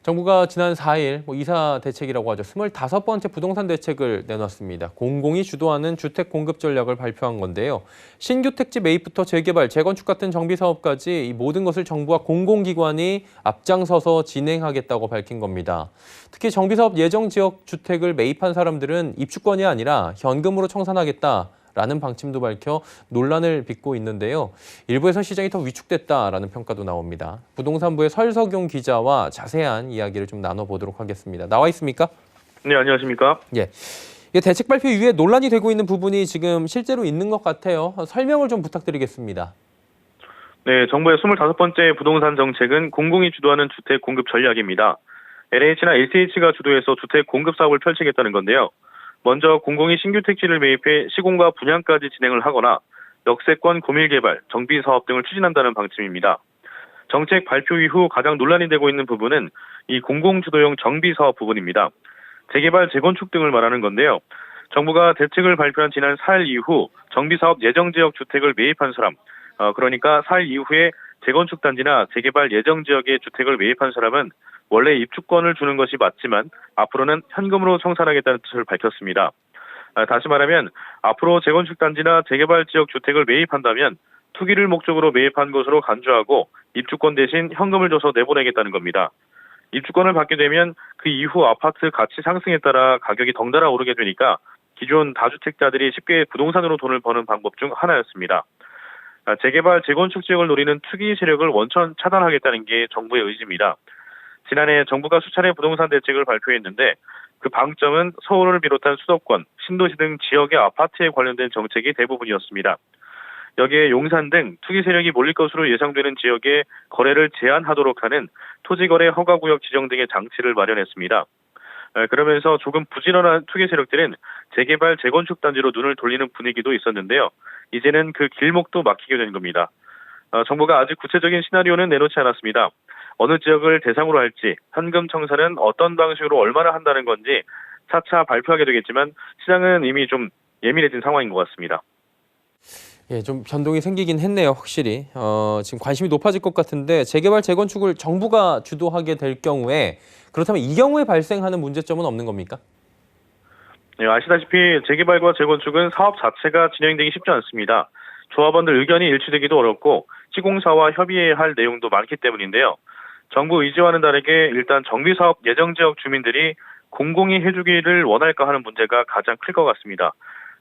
정부가 지난 4일 이사 대책이라고 하죠. 25번째 부동산 대책을 내놨습니다. 공공이 주도하는 주택 공급 전략을 발표한 건데요. 신규 택지 매입부터 재개발, 재건축 같은 정비 사업까지 이 모든 것을 정부와 공공기관이 앞장서서 진행하겠다고 밝힌 겁니다. 특히 정비 사업 예정 지역 주택을 매입한 사람들은 입주권이 아니라 현금으로 청산하겠다라는 방침도 밝혀 논란을 빚고 있는데요. 일부에서 시장이 더 위축됐다라는 평가도 나옵니다. 부동산부의 설석용 기자와 자세한 이야기를 좀 나눠보도록 하겠습니다. 나와 있습니까? 네, 안녕하십니까? 예. 이 대책 발표 이후에 논란이 되고 있는 부분이 지금 실제로 있는 것 같아요. 설명을 좀 부탁드리겠습니다. 네, 정부의 25번째 부동산 정책은 공공이 주도하는 주택 공급 전략입니다. LH나 LCH가 주도해서 주택 공급 사업을 펼치겠다는 건데요. 먼저 공공이 신규 택지를 매입해 시공과 분양까지 진행을 하거나 역세권 고밀 개발, 정비 사업 등을 추진한다는 방침입니다. 정책 발표 이후 가장 논란이 되고 있는 부분은 이 공공 주도형 정비 사업 부분입니다. 재개발, 재건축 등을 말하는 건데요. 정부가 대책을 발표한 지난 4일 이후 정비 사업 예정 지역 주택을 매입한 사람, 그러니까 4일 이후에 재건축 단지나 재개발 예정 지역의 주택을 매입한 사람은 원래 입주권을 주는 것이 맞지만 앞으로는 현금으로 청산하겠다는 뜻을 밝혔습니다. 다시 말하면 앞으로 재건축 단지나 재개발 지역 주택을 매입한다면 투기를 목적으로 매입한 것으로 간주하고 입주권 대신 현금을 줘서 내보내겠다는 겁니다. 입주권을 받게 되면 그 이후 아파트 가치 상승에 따라 가격이 덩달아 오르게 되니까 기존 다주택자들이 쉽게 부동산으로 돈을 버는 방법 중 하나였습니다. 재개발, 재건축 지역을 노리는 투기 세력을 원천 차단하겠다는 게 정부의 의지입니다. 지난해 정부가 수차례 부동산 대책을 발표했는데 그 방점은 서울을 비롯한 수도권, 신도시 등 지역의 아파트에 관련된 정책이 대부분이었습니다. 여기에 용산 등 투기 세력이 몰릴 것으로 예상되는 지역에 거래를 제한하도록 하는 토지거래 허가구역 지정 등의 장치를 마련했습니다. 그러면서 조금 부지런한 투기 세력들은 재개발, 재건축 단지로 눈을 돌리는 분위기도 있었는데요. 이제는 그 길목도 막히게 된 겁니다. 정부가 아직 구체적인 시나리오는 내놓지 않았습니다. 어느 지역을 대상으로 할지, 현금 청산은 어떤 방식으로 얼마나 한다는 건지 차차 발표하게 되겠지만 시장은 이미 좀 예민해진 상황인 것 같습니다. 예, 좀 변동이 생기긴 했네요, 확실히. 지금 관심이 높아질 것 같은데 재개발, 재건축을 정부가 주도하게 될 경우에 그렇다면 이 경우에 발생하는 문제점은 없는 겁니까? 네, 아시다시피 재개발과 재건축은 사업 자체가 진행되기 쉽지 않습니다. 조합원들 의견이 일치되기도 어렵고 시공사와 협의해야 할 내용도 많기 때문인데요. 정부 의지와는 다르게 일단 정비사업 예정지역 주민들이 공공이 해주기를 원할까 하는 문제가 가장 클 것 같습니다.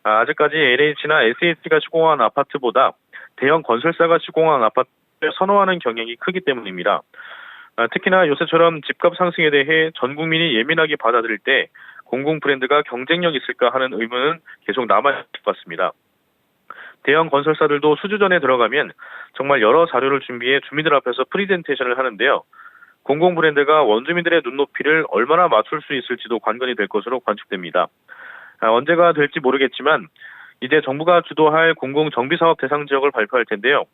아직까지 LH나 SH가 시공한 아파트보다 대형 건설사가 시공한 아파트를 선호하는 경향이 크기 때문입니다. 특히나 요새처럼 집값 상승에 대해 전 국민이 예민하게 받아들일 때 공공 브랜드가 경쟁력 있을까 하는 의문은 계속 남아있을 것 같습니다. 대형 건설사들도 수주전에 들어가면 정말 여러 자료를 준비해 주민들 앞에서 프리젠테이션을 하는데요. 공공 브랜드가 원주민들의 눈높이를 얼마나 맞출 수 있을지도 관건이 될 것으로 관측됩니다. 언제가 될지 모르겠지만 이제 정부가 주도할 공공 정비 사업 대상 지역을 발표할 텐데요.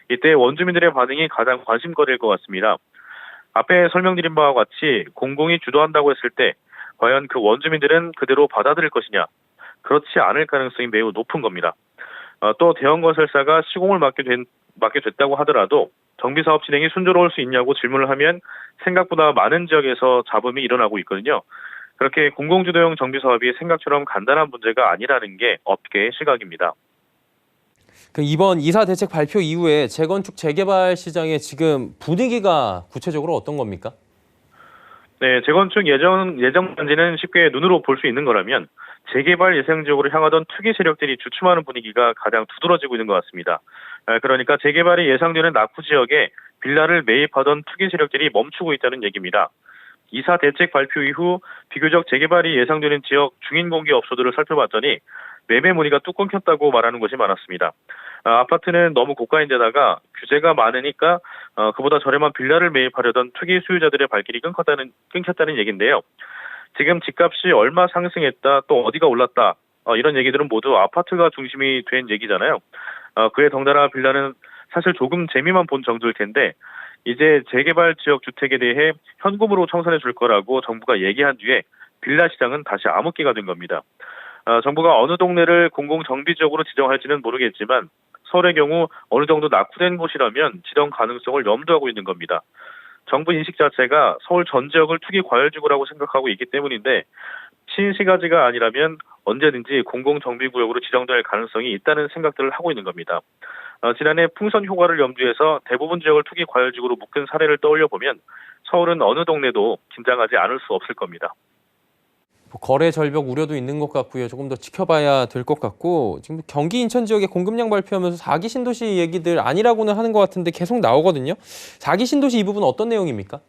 이때 원주민들의 반응이 가장 관심거리일 것 같습니다. 앞에 설명드린 바와 같이 공공이 주도한다고 했을 때 과연 그 원주민들은 그대로 받아들일 것이냐? 그렇지 않을 가능성이 매우 높은 겁니다. 또 대형 건설사가 시공을 맡게 됐다고 하더라도 정비 사업 진행이 순조로울 수 있냐고 질문을 하면 생각보다 많은 지역에서 잡음이 일어나고 있거든요. 그렇게 공공주도형 정비 사업이 생각처럼 간단한 문제가 아니라는 게 업계의 시각입니다. 이번 이사 대책 발표 이후에 재건축, 재개발 시장의 지금 분위기가 구체적으로 어떤 겁니까? 네, 재건축 예정 단지는 쉽게 눈으로 볼 수 있는 거라면 재개발 예상 지역으로 향하던 투기 세력들이 주춤하는 분위기가 가장 두드러지고 있는 것 같습니다. 그러니까 재개발이 예상되는 낙후 지역에 빌라를 매입하던 투기 세력들이 멈추고 있다는 얘기입니다. 이사 대책 발표 이후 비교적 재개발이 예상되는 지역 중인공개 업소들을 살펴봤더니 매매 문의가 뚝 끊겼다고 말하는 곳이 많았습니다. 아파트는 너무 고가인데다가 규제가 많으니까 그보다 저렴한 빌라를 매입하려던 투기 수요자들의 발길이 끊겼다는 얘기인데요. 지금 집값이 얼마 상승했다, 또 어디가 올랐다, 이런 얘기들은 모두 아파트가 중심이 된 얘기잖아요. 그에 덩달아 빌라는 사실 조금 재미만 본 정도일 텐데 이제 재개발 지역 주택에 대해 현금으로 청산해 줄 거라고 정부가 얘기한 뒤에 빌라 시장은 다시 암흑기가 된 겁니다. 정부가 어느 동네를 공공정비지역으로 지정할지는 모르겠지만 서울의 경우 어느 정도 낙후된 곳이라면 지정 가능성을 염두하고 있는 겁니다. 정부 인식 자체가 서울 전 지역을 투기 과열지구라고 생각하고 있기 때문인데 신시가지가 아니라면 언제든지 공공정비구역으로 지정될 가능성이 있다는 생각들을 하고 있는 겁니다. 지난해 풍선 효과를 염두해서 대부분 지역을 투기 과열지구로 묶은 사례를 떠올려 보면 서울은 어느 동네도 긴장하지 않을 수 없을 겁니다. 거래 절벽 우려도 있는 것 같고요. 조금 더 지켜봐야 될 것 같고 지금 경기 인천 지역의 공급량 발표하면서 4기 신도시 얘기들 아니라고는 하는 것 같은데 계속 나오거든요. 4기 신도시 이 부분 어떤 내용입니까?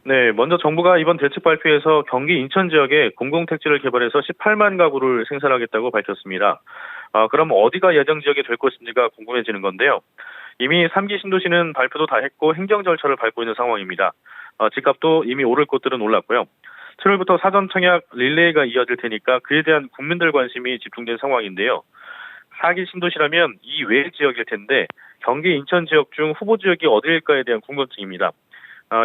네, 먼저 정부가 이번 대책 발표에서 경기 인천 지역에 공공택지를 개발해서 18만 가구를 생산하겠다고 밝혔습니다. 그럼 어디가 예정 지역이 될 것인지가 궁금해지는 건데요. 이미 3기 신도시는 발표도 다 했고 행정 절차를 밟고 있는 상황입니다. 집값도 이미 오를 곳들은 올랐고요. 7월부터 사전 청약 릴레이가 이어질 테니까 그에 대한 국민들 관심이 집중된 상황인데요. 4기 신도시라면 이 외 지역일 텐데 경기 인천 지역 중 후보 지역이 어디일까에 대한 궁금증입니다.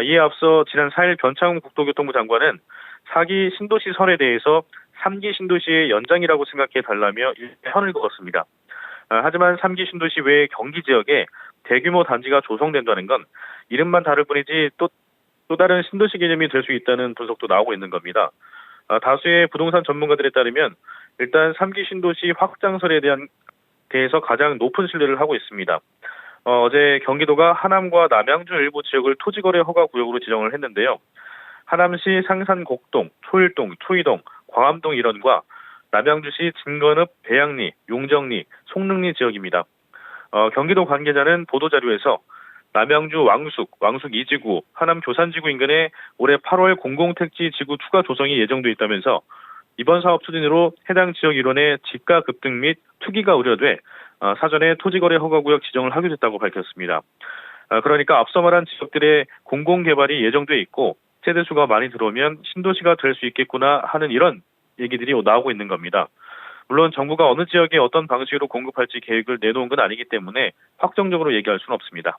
이에 앞서 지난 4일 변창흠 국토교통부 장관은 4기 신도시 설에 대해서 3기 신도시의 연장이라고 생각해 달라며 선을 그었습니다. 하지만 3기 신도시 외의 경기 지역에 대규모 단지가 조성된다는 건 이름만 다를 뿐이지 또 다른 신도시 개념이 될 수 있다는 분석도 나오고 있는 겁니다. 다수의 부동산 전문가들에 따르면 일단 3기 신도시 확장설에 대해서 가장 높은 신뢰를 하고 있습니다. 어제 경기도가 하남과 남양주 일부 지역을 토지거래 허가 구역으로 지정을 했는데요. 하남시 상산곡동, 초일동, 초이동, 광암동 일원과 남양주시 진건읍, 배양리, 용정리, 송릉리 지역입니다. 경기도 관계자는 보도자료에서 남양주 왕숙 2지구, 하남 교산지구 인근에 올해 8월 공공택지 지구 추가 조성이 예정돼 있다면서 이번 사업 추진으로 해당 지역 일원의 집가 급등 및 투기가 우려돼 사전에 토지거래 허가구역 지정을 하게 됐다고 밝혔습니다. 그러니까 앞서 말한 지역들의 공공개발이 예정돼 있고 세대수가 많이 들어오면 신도시가 될 수 있겠구나 하는 이런 얘기들이 나오고 있는 겁니다. 물론 정부가 어느 지역에 어떤 방식으로 공급할지 계획을 내놓은 건 아니기 때문에 확정적으로 얘기할 수는 없습니다.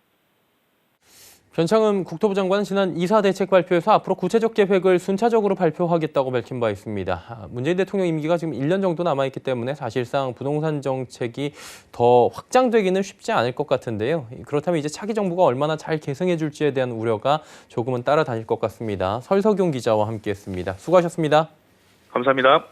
변창흠 국토부 장관은 지난 2사 대책 발표에서 앞으로 구체적 계획을 순차적으로 발표하겠다고 밝힌 바 있습니다. 문재인 대통령 임기가 지금 1년 정도 남아있기 때문에 사실상 부동산 정책이 더 확장되기는 쉽지 않을 것 같은데요. 그렇다면 이제 차기 정부가 얼마나 잘 계승해 줄지에 대한 우려가 조금은 따라다닐 것 같습니다. 설석용 기자와 함께했습니다. 수고하셨습니다. 감사합니다.